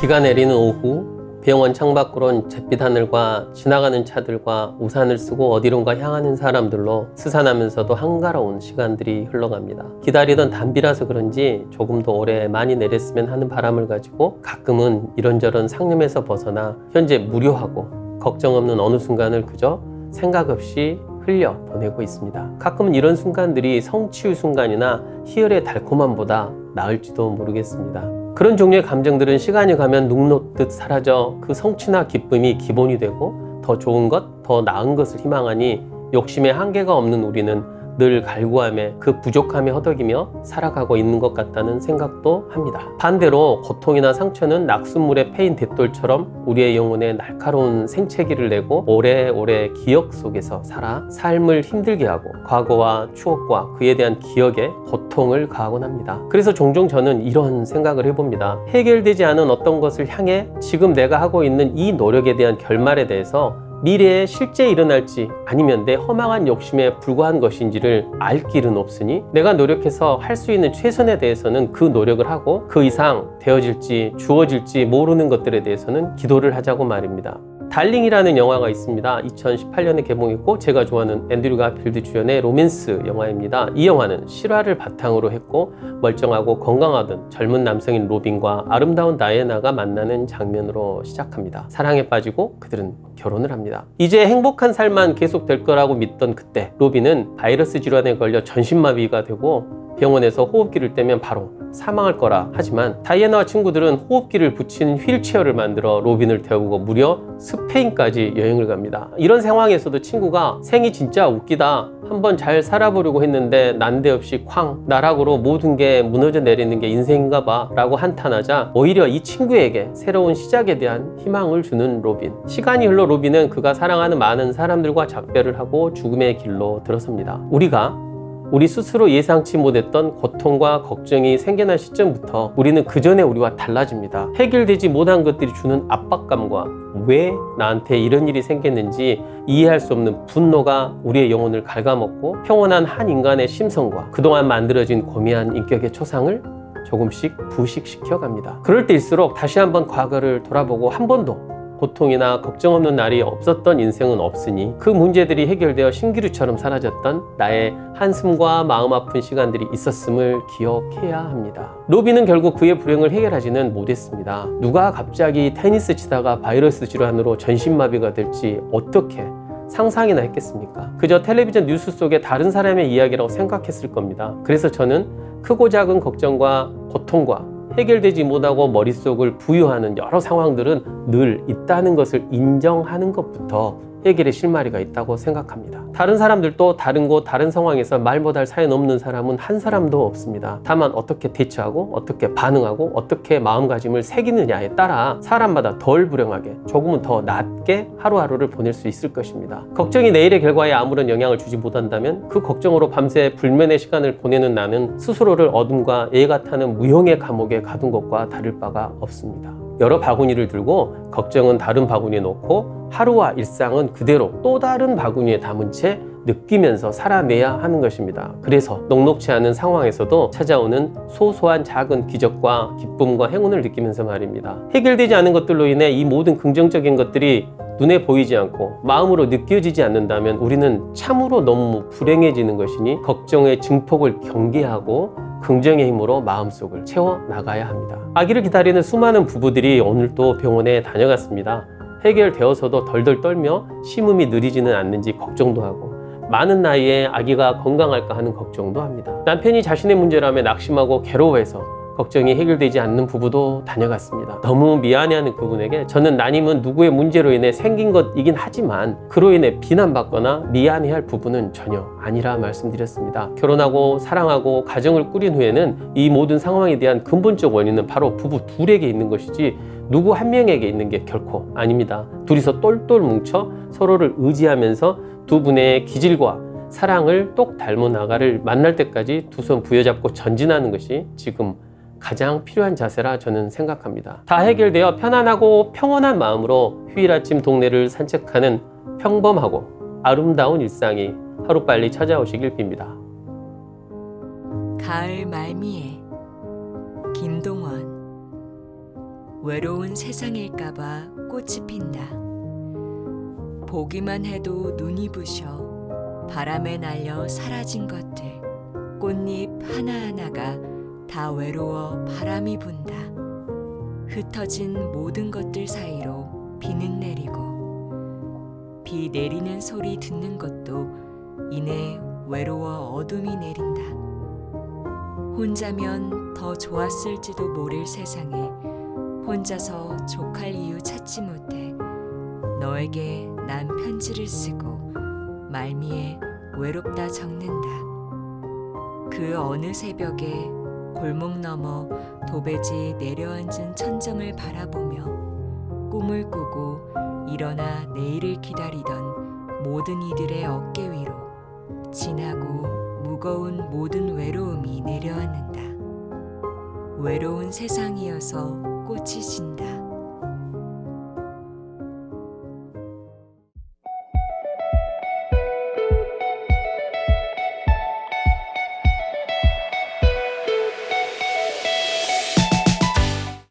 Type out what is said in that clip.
비가 내리는 오후, 병원 창밖으론 잿빛 하늘과 지나가는 차들과 우산을 쓰고 어디론가 향하는 사람들로 스산하면서도 한가로운 시간들이 흘러갑니다. 기다리던 단비라서 그런지 조금 더 오래 많이 내렸으면 하는 바람을 가지고 가끔은 이런저런 상념에서 벗어나 현재 무료하고 걱정 없는 어느 순간을 그저 생각 없이 흘려 보내고 있습니다. 가끔은 이런 순간들이 성취의 순간이나 희열의 달콤함보다 나을지도 모르겠습니다. 그런 종류의 감정들은 시간이 가면 눅놓듯 사라져 그 성취나 기쁨이 기본이 되고 더 좋은 것, 더 나은 것을 희망하니 욕심에 한계가 없는 우리는 늘 갈구함에 그 부족함에 허덕이며 살아가고 있는 것 같다는 생각도 합니다. 반대로 고통이나 상처는 낙숫물에 패인 돛돌처럼 우리의 영혼에 날카로운 생채기를 내고 오래오래 기억 속에서 살아 삶을 힘들게 하고 과거와 추억과 그에 대한 기억에 고통을 가하곤 합니다. 그래서 종종 저는 이런 생각을 해봅니다. 해결되지 않은 어떤 것을 향해 지금 내가 하고 있는 이 노력에 대한 결말에 대해서 미래에 실제 일어날지 아니면 내 허망한 욕심에 불과한 것인지를 알 길은 없으니 내가 노력해서 할 수 있는 최선에 대해서는 그 노력을 하고 그 이상 되어질지 주어질지 모르는 것들에 대해서는 기도를 하자고 말입니다. 달링이라는 영화가 있습니다. 2018년에 개봉했고 제가 좋아하는 앤드류 가필드 주연의 로맨스 영화입니다. 이 영화는 실화를 바탕으로 했고 멀쩡하고 건강하던 젊은 남성인 로빈과 아름다운 다이애나가 만나는 장면으로 시작합니다. 사랑에 빠지고 그들은 결혼을 합니다. 이제 행복한 삶만 계속될 거라고 믿던 그때 로빈은 바이러스 질환에 걸려 전신마비가 되고 병원에서 호흡기를 떼면 바로 사망할 거라 하지만 다이애나와 친구들은 호흡기를 붙인 휠체어를 만들어 로빈을 태우고 무려 스페인까지 여행을 갑니다. 이런 상황에서도 친구가 생이 진짜 웃기다, 한번 잘 살아보려고 했는데 난데없이 쾅 나락으로 모든 게 무너져 내리는 게 인생인가 봐 라고 한탄하자 오히려 이 친구에게 새로운 시작에 대한 희망을 주는 로빈. 시간이 흘러 로빈은 그가 사랑하는 많은 사람들과 작별을 하고 죽음의 길로 들어섭니다. 우리 스스로 예상치 못했던 고통과 걱정이 생겨난 시점부터 우리는 그 전에 우리와 달라집니다. 해결되지 못한 것들이 주는 압박감과 왜 나한테 이런 일이 생겼는지 이해할 수 없는 분노가 우리의 영혼을 갉아먹고 평온한 한 인간의 심성과 그동안 만들어진 고미한 인격의 초상을 조금씩 부식시켜 갑니다. 그럴 때일수록 다시 한번 과거를 돌아보고 한 번도 고통이나 걱정 없는 날이 없었던 인생은 없으니 그 문제들이 해결되어 신기루처럼 사라졌던 나의 한숨과 마음 아픈 시간들이 있었음을 기억해야 합니다. 로빈은 결국 그의 불행을 해결하지는 못했습니다. 누가 갑자기 테니스 치다가 바이러스 질환으로 전신마비가 될지 어떻게 상상이나 했겠습니까? 그저 텔레비전 뉴스 속의 다른 사람의 이야기라고 생각했을 겁니다. 그래서 저는 크고 작은 걱정과 고통과 해결되지 못하고 머릿속을 부유하는 여러 상황들은 늘 있다는 것을 인정하는 것부터 해결의 실마리가 있다고 생각합니다. 다른 사람들도 다른 곳, 다른 상황에서 말 못할 사연 없는 사람은 한 사람도 없습니다. 다만 어떻게 대처하고 어떻게 반응하고 어떻게 마음가짐을 새기느냐에 따라 사람마다 덜 불행하게 조금은 더 낫게 하루하루를 보낼 수 있을 것입니다. 걱정이 내일의 결과에 아무런 영향을 주지 못한다면 그 걱정으로 밤새 불면의 시간을 보내는 나는 스스로를 어둠과 애가 타는 무형의 감옥에 가둔 것과 다를 바가 없습니다. 여러 바구니를 들고 걱정은 다른 바구니에 놓고 하루와 일상은 그대로 또 다른 바구니에 담은 채 느끼면서 살아내야 하는 것입니다. 그래서 녹록지 않은 상황에서도 찾아오는 소소한 작은 기적과 기쁨과 행운을 느끼면서 말입니다. 해결되지 않은 것들로 인해 이 모든 긍정적인 것들이 눈에 보이지 않고 마음으로 느껴지지 않는다면 우리는 참으로 너무 불행해지는 것이니 걱정의 증폭을 경계하고 긍정의 힘으로 마음속을 채워나가야 합니다. 아기를 기다리는 수많은 부부들이 오늘 또 병원에 다녀갔습니다. 해결되어서도 덜덜 떨며 심음이 느리지는 않는지 걱정도 하고 많은 나이에 아기가 건강할까 하는 걱정도 합니다. 남편이 자신의 문제라며 낙심하고 괴로워해서 걱정이 해결되지 않는 부부도 다녀갔습니다. 너무 미안해하는 그분에게 저는 난임은 누구의 문제로 인해 생긴 것이긴 하지만 그로 인해 비난받거나 미안해할 부분은 전혀 아니라 말씀드렸습니다. 결혼하고 사랑하고 가정을 꾸린 후에는 이 모든 상황에 대한 근본적 원인은 바로 부부 둘에게 있는 것이지 누구 한 명에게 있는 게 결코 아닙니다. 둘이서 똘똘 뭉쳐 서로를 의지하면서 두 분의 기질과 사랑을 똑 닮은 아가를 만날 때까지 두 손 부여잡고 전진하는 것이 지금 가장 필요한 자세라 저는 생각합니다. 다 해결되어 편안하고 평온한 마음으로 휴일 아침 동네를 산책하는 평범하고 아름다운 일상이 하루빨리 찾아오시길 빕니다. 가을 말미에 김동원 외로운 세상일까봐 꽃이 핀다. 보기만 해도 눈이 부셔 바람에 날려 사라진 것들. 꽃잎 하나하나가 다 외로워 바람이 분다. 흩어진 모든 것들 사이로 비는 내리고 비 내리는 소리 듣는 것도 이내 외로워 어둠이 내린다. 혼자면 더 좋았을지도 모를 세상에 혼자서 족할 이유 찾지 못해 너에게 난 편지를 쓰고 말미에 외롭다 적는다. 그 어느 새벽에 골목 너머 도배지 내려앉은 천정을 바라보며 꿈을 꾸고 일어나 내일을 기다리던 모든 이들의 어깨 위로 진하고 무거운 모든 외로움이 내려앉는다. 외로운 세상이어서 꽃이 진다.